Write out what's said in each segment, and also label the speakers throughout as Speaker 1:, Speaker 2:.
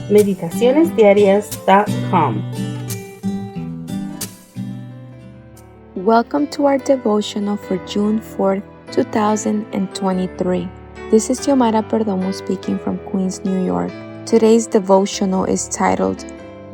Speaker 1: meditacionesdiarias.com.
Speaker 2: Welcome to our devotional for June 4th, 2023. This is Xiomara Perdomo speaking from Queens, New York. Today's devotional is titled,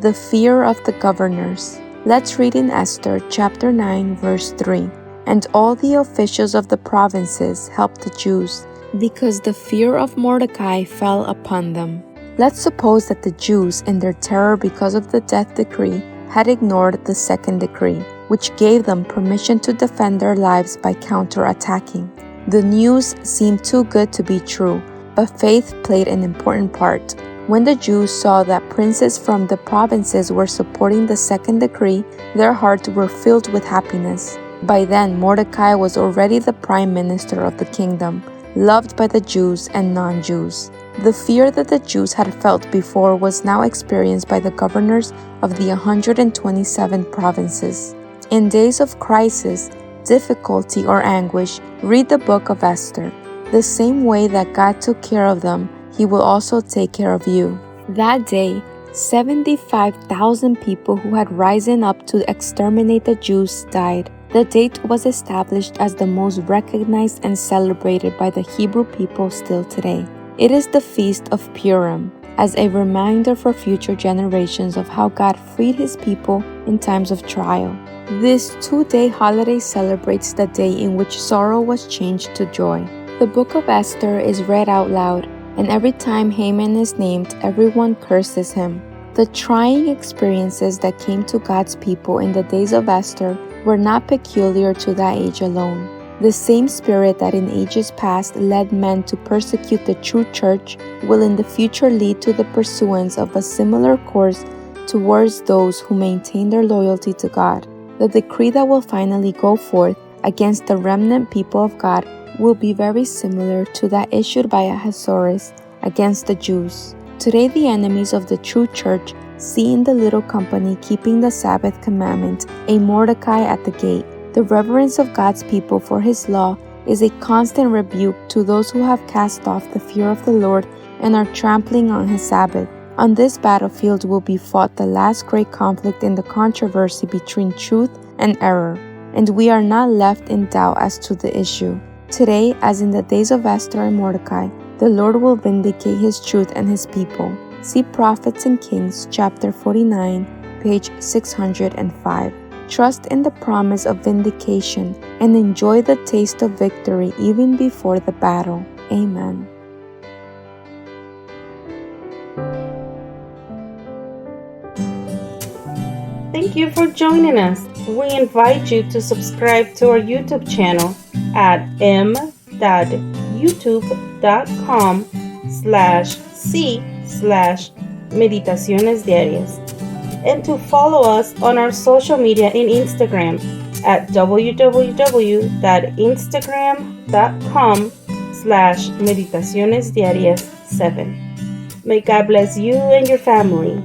Speaker 2: The Fear of the Governors. Let's read in Esther chapter 9, verse 3. And all the officials of the provinces helped the Jews, because the fear of Mordecai fell upon them. Let's suppose that the Jews, in their terror because of the death decree, had ignored the second decree, which gave them permission to defend their lives by counterattacking. The news seemed too good to be true, but faith played an important part. When the Jews saw that princes from the provinces were supporting the second decree, their hearts were filled with happiness. By then, Mordecai was already the prime minister of the kingdom, loved by the Jews and non-Jews. The fear that the Jews had felt before was now experienced by the governors of the 127 provinces. In days of crisis, difficulty, or anguish, read the book of Esther. The same way that God took care of them, He will also take care of you. That day, 75,000 people who had risen up to exterminate the Jews died. The date was established as the most recognized and celebrated by the Hebrew people still today. It is the Feast of Purim, as a reminder for future generations of how God freed His people in times of trial. This two-day holiday celebrates the day in which sorrow was changed to joy. The book of Esther is read out loud, and every time Haman is named, everyone curses him. The trying experiences that came to God's people in the days of Esther were not peculiar to that age alone. The same spirit that in ages past led men to persecute the true church will in the future lead to the pursuance of a similar course towards those who maintain their loyalty to God. The decree that will finally go forth against the remnant people of God will be very similar to that issued by Ahasuerus against the Jews. Today, the enemies of the true church see in the little company keeping the Sabbath commandment a Mordecai at the gate. The reverence of God's people for His law is a constant rebuke to those who have cast off the fear of the Lord and are trampling on His Sabbath. On this battlefield will be fought the last great conflict in the controversy between truth and error, and we are not left in doubt as to the issue. Today, as in the days of Esther and Mordecai, the Lord will vindicate His truth and His people. See Prophets and Kings, chapter 49, page 605. Trust in the promise of vindication and enjoy the taste of victory even before the battle. Amen.
Speaker 1: Thank you for joining us. We invite you to subscribe to our YouTube channel at m.youtube.com/c/Meditaciones Diarias and to follow us on our social media in Instagram at www.instagram.com/meditacionesdiarias7. May God bless you and your family.